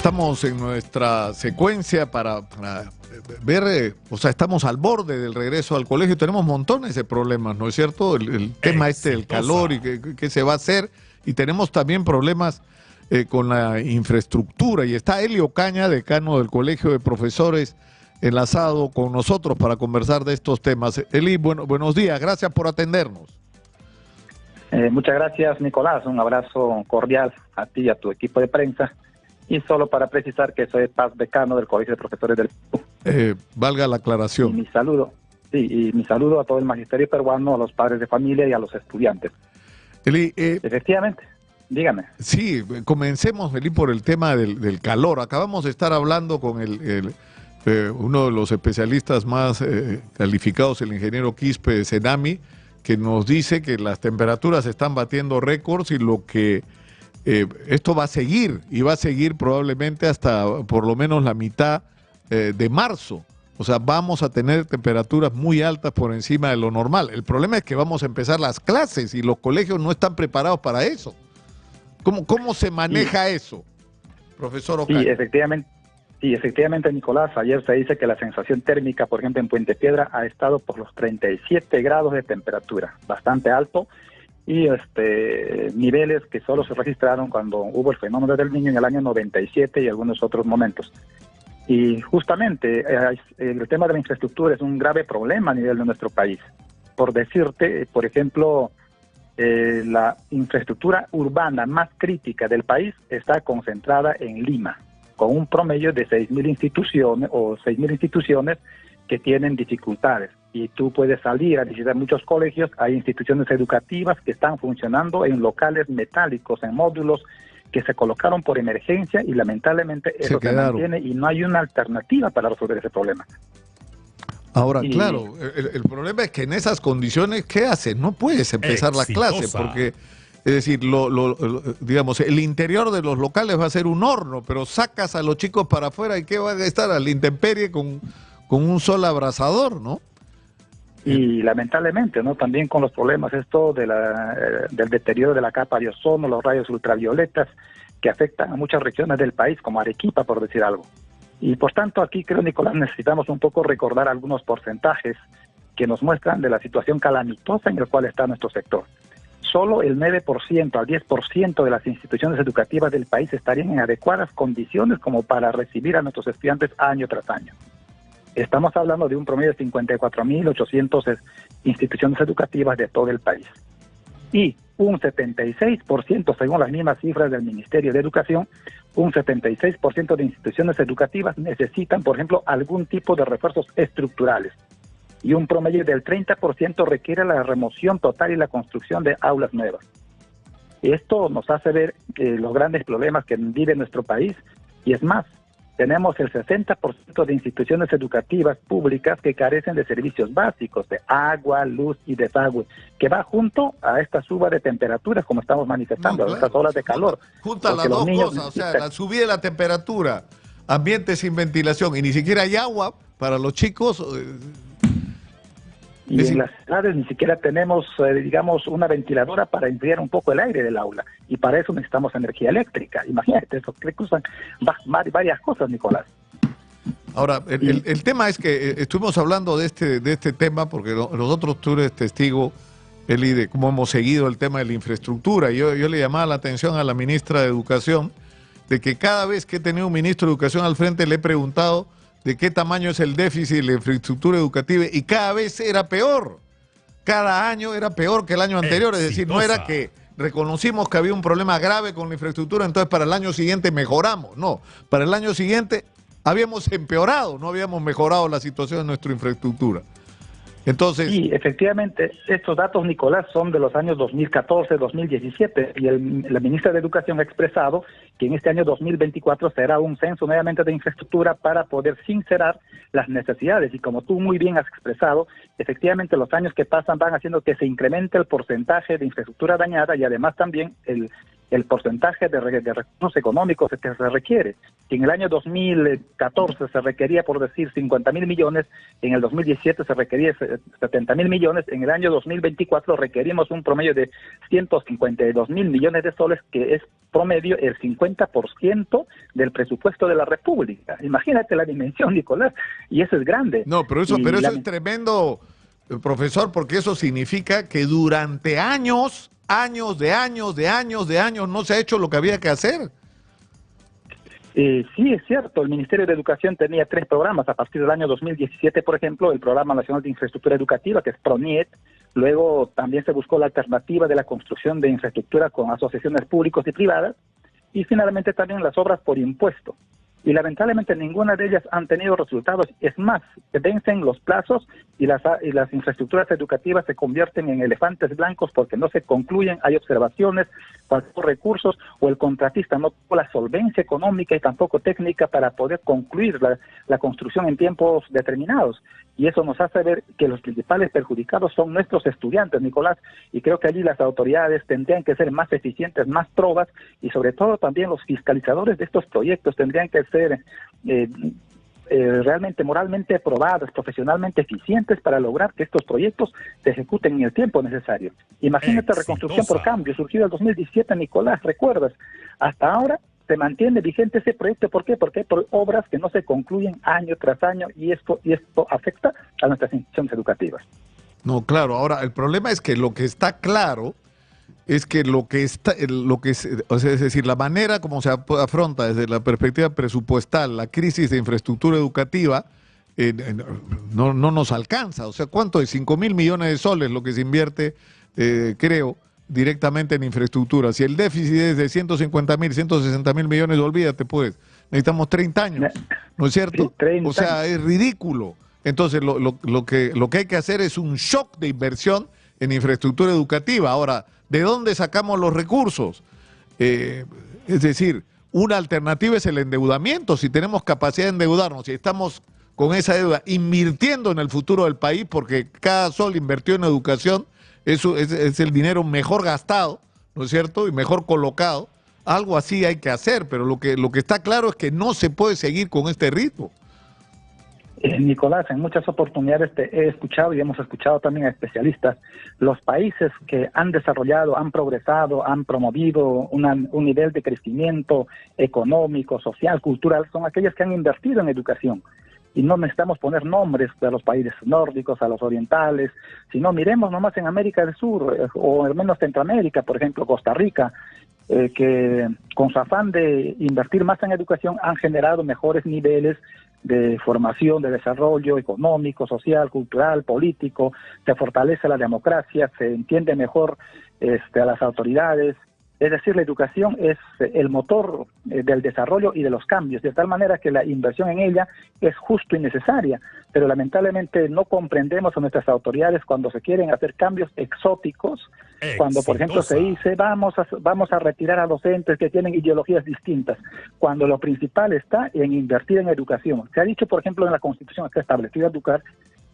Estamos en nuestra secuencia para ver, o sea, estamos al borde del regreso al colegio. Tenemos montones de problemas, ¿no es cierto? El tema del calor y qué se va a hacer. Y tenemos también problemas con la infraestructura. Y está Elio Caña, decano del Colegio de Profesores, enlazado con nosotros para conversar de estos temas. Eli, buenos días, gracias por atendernos. Muchas gracias, Nicolás. Un abrazo cordial a ti y a tu equipo de prensa. Y solo para precisar que soy Paz, decano del Colegio de Profesores del Perú. Valga la aclaración. Y mi saludo a todo el magisterio peruano, a los padres de familia y a los estudiantes. Eli, efectivamente, dígame. Sí, comencemos, Eli, por el tema del calor. Acabamos de estar hablando con uno de los especialistas más calificados, el ingeniero Quispe de Senami, que nos dice que las temperaturas están batiendo récords y lo que esto va a seguir, y va a seguir probablemente hasta por lo menos la mitad de marzo. O sea, vamos a tener temperaturas muy altas por encima de lo normal. El problema es que vamos a empezar las clases y los colegios no están preparados para eso. ¿Cómo se maneja eso, profesor Ocaña? Sí, efectivamente, Nicolás. Ayer se dice que la sensación térmica, por ejemplo, en Puente Piedra ha estado por los 37 grados de temperatura, bastante alto, y niveles que solo se registraron cuando hubo el fenómeno del Niño en el año 97 y algunos otros momentos. Y justamente el tema de la infraestructura es un grave problema a nivel de nuestro país. Por decirte, por ejemplo, la infraestructura urbana más crítica del país está concentrada en Lima, con un promedio de 6.000 instituciones que tienen dificultades. Y tú puedes salir a visitar muchos colegios, hay instituciones educativas que están funcionando en locales metálicos, en módulos que se colocaron por emergencia y lamentablemente eso se mantiene y no hay una alternativa para resolver ese problema. Ahora, claro, el problema es que en esas condiciones, ¿qué haces? No puedes empezar la clase porque, es decir, digamos, el interior de los locales va a ser un horno, pero sacas a los chicos para afuera y ¿qué van a estar? A la intemperie con un sol abrasador, ¿no? Y lamentablemente, ¿no? También con los problemas del deterioro de la capa de ozono, los rayos ultravioletas que afectan a muchas regiones del país, como Arequipa, por decir algo. Y por tanto, aquí creo, Nicolás, necesitamos un poco recordar algunos porcentajes que nos muestran de la situación calamitosa en la cual está nuestro sector. Solo el 9% al 10% de las instituciones educativas del país estarían en adecuadas condiciones como para recibir a nuestros estudiantes año tras año. Estamos hablando de un promedio de 54.800 instituciones educativas de todo el país. Y un 76%, según las mismas cifras del Ministerio de Educación, un 76% de instituciones educativas necesitan, por ejemplo, algún tipo de refuerzos estructurales. Y un promedio del 30% requiere la remoción total y la construcción de aulas nuevas. Esto nos hace ver los grandes problemas que vive nuestro país, y es más, tenemos el 60% de instituciones educativas públicas que carecen de servicios básicos, de agua, luz y desagüe, que va junto a esta suba de temperaturas, como estamos manifestando, a estas olas de calor. Junto a las dos cosas, o sea, la subida de la temperatura, ambientes sin ventilación, y ni siquiera hay agua para los chicos. Y en las ciudades ni siquiera tenemos, digamos, una ventiladora para enfriar un poco el aire del aula. Y para eso necesitamos energía eléctrica. Imagínate, eso que usan varias cosas, Nicolás. Ahora, el tema es que estuvimos hablando de este tema porque nosotros, tú eres testigo, Eli, de cómo hemos seguido el tema de la infraestructura. Yo le llamaba la atención a la ministra de Educación de que cada vez que he tenido un ministro de Educación al frente le he preguntado de qué tamaño es el déficit de la infraestructura educativa y cada vez era peor. Cada año era peor que el año anterior. Es decir, no era que reconocimos que había un problema grave con la infraestructura, entonces para el año siguiente mejoramos. No, para el año siguiente habíamos empeorado, no habíamos mejorado la situación de nuestra infraestructura. Entonces, sí, efectivamente, estos datos, Nicolás, son de los años 2014, 2017, y la ministra de Educación ha expresado que en este año 2024 será un censo nuevamente de infraestructura para poder sincerar las necesidades, y como tú muy bien has expresado, efectivamente los años que pasan van haciendo que se incremente el porcentaje de infraestructura dañada y además también el porcentaje de recursos económicos que se requiere. Si en el año 2014 se requería, por decir, 50.000 millones, en el 2017 se requería 70.000 millones, en el año 2024 requerimos un promedio de 152.000 millones de soles, que es promedio el 50% del presupuesto de la República. Imagínate la dimensión, Nicolás, y eso es grande. No, pero eso es tremendo, profesor, porque eso significa que durante años no se ha hecho lo que había que hacer. Sí, es cierto. El Ministerio de Educación tenía 3 programas. A partir del año 2017, por ejemplo, el Programa Nacional de Infraestructura Educativa, que es PRONIET. Luego también se buscó la alternativa de la construcción de infraestructura con asociaciones públicas y privadas. Y finalmente también las obras por impuesto. Y lamentablemente ninguna de ellas han tenido resultados. Es más, se vencen los plazos y las infraestructuras educativas se convierten en elefantes blancos porque no se concluyen, hay observaciones, faltó recursos o el contratista no tuvo la solvencia económica y tampoco técnica para poder concluir la construcción en tiempos determinados. Y eso nos hace ver que los principales perjudicados son nuestros estudiantes, Nicolás, y creo que allí las autoridades tendrían que ser más eficientes, más probas, y sobre todo también los fiscalizadores de estos proyectos tendrían que ser realmente moralmente probados, profesionalmente eficientes para lograr que estos proyectos se ejecuten en el tiempo necesario. Imagínate Reconstrucción por Cambio, surgido en 2017, Nicolás, ¿recuerdas? Hasta ahora se mantiene vigente ese proyecto. ¿Por qué? Porque hay obras que no se concluyen año tras año y esto afecta a nuestras instituciones educativas. No, claro. Ahora, el problema es que lo que está claro es que o sea, es decir, la manera como se afronta desde la perspectiva presupuestal la crisis de infraestructura educativa no nos alcanza. O sea, ¿cuánto es? 5.000 millones de soles lo que se invierte, creo, directamente en infraestructura. Si el déficit es de 150.000, 160.000 millones, olvídate pues, necesitamos 30 años, ¿no es cierto? Sí, o sea, es ridículo. Entonces, lo que hay que hacer es un shock de inversión en infraestructura educativa. Ahora, ¿de dónde sacamos los recursos? Es decir, una alternativa es el endeudamiento. Si tenemos capacidad de endeudarnos, si estamos con esa deuda invirtiendo en el futuro del país, porque cada sol invertido en educación, eso es el dinero mejor gastado, ¿no es cierto? Y mejor colocado. Algo así hay que hacer, pero lo que está claro es que no se puede seguir con este ritmo. Nicolás, en muchas oportunidades te he escuchado y hemos escuchado también a especialistas. Los países que han desarrollado, han progresado, han promovido un nivel de crecimiento económico, social, cultural, son aquellos que han invertido en educación. Y no necesitamos poner nombres a los países nórdicos, a los orientales, sino miremos nomás en América del Sur, o al menos Centroamérica, por ejemplo, Costa Rica, que con su afán de invertir más en educación han generado mejores niveles de formación, de desarrollo económico, social, cultural, político, se fortalece la democracia, se entiende mejor a las autoridades. Es decir, la educación es el motor del desarrollo y de los cambios, de tal manera que la inversión en ella es justo y necesaria, pero lamentablemente no comprendemos a nuestras autoridades cuando se quieren hacer cambios exóticos, cuando por ejemplo se dice vamos a retirar a docentes que tienen ideologías distintas, cuando lo principal está en invertir en educación. Se ha dicho, por ejemplo, en la Constitución que ha establecido Educar,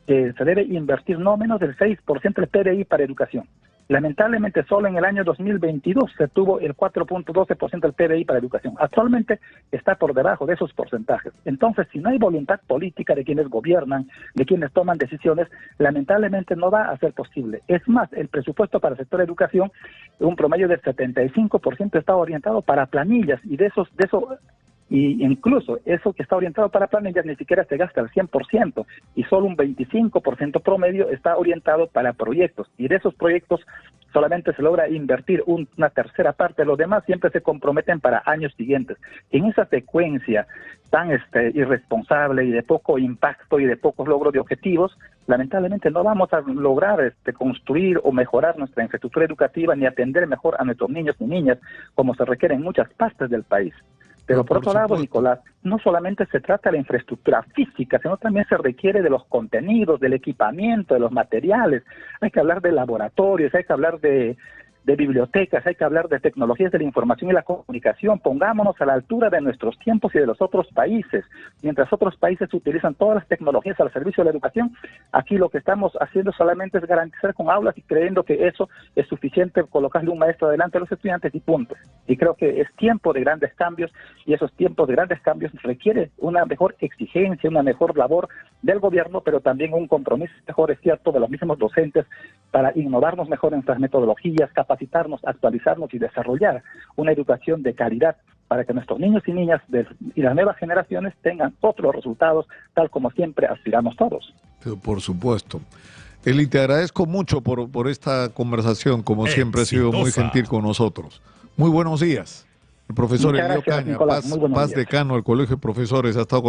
que se debe invertir no menos del 6% del PBI para educación. Lamentablemente, solo en el año 2022 se tuvo el 4.12% del PBI para educación. Actualmente está por debajo de esos porcentajes. Entonces, si no hay voluntad política de quienes gobiernan, de quienes toman decisiones, lamentablemente no va a ser posible. Es más, el presupuesto para el sector de educación, un promedio del 75% está orientado para planillas, y y incluso eso que está orientado para planillas ni siquiera se gasta al 100%, y solo un 25% promedio está orientado para proyectos, y de esos proyectos solamente se logra invertir una tercera parte, los demás siempre se comprometen para años siguientes. En esa secuencia tan irresponsable y de poco impacto y de pocos logros de objetivos, lamentablemente no vamos a lograr construir o mejorar nuestra infraestructura educativa ni atender mejor a nuestros niños y niñas como se requiere en muchas partes del país. Pero por otro lado, Nicolás, no solamente se trata de la infraestructura física, sino también se requiere de los contenidos, del equipamiento, de los materiales. Hay que hablar de laboratorios, hay que hablar de de bibliotecas, hay que hablar de tecnologías de la información y la comunicación. Pongámonos a la altura de nuestros tiempos y de los otros países. Mientras otros países utilizan todas las tecnologías al servicio de la educación, aquí lo que estamos haciendo solamente es garantizar con aulas y creyendo que eso es suficiente, colocarle un maestro adelante a los estudiantes y punto. Y creo que es tiempo de grandes cambios, y esos tiempos de grandes cambios requiere una mejor exigencia, una mejor labor del gobierno, pero también un compromiso mejor, es cierto, de los mismos docentes para innovarnos mejor en nuestras metodologías, capacitarnos, actualizarnos y desarrollar una educación de calidad para que nuestros niños y niñas y las nuevas generaciones tengan otros resultados, tal como siempre aspiramos todos. Pero por supuesto. Eli, te agradezco mucho por esta conversación, como siempre ha sido muy gentil con nosotros. Muy buenos días. El profesor Elío Caña, paz decano del Colegio de Profesores, ha estado con nosotros.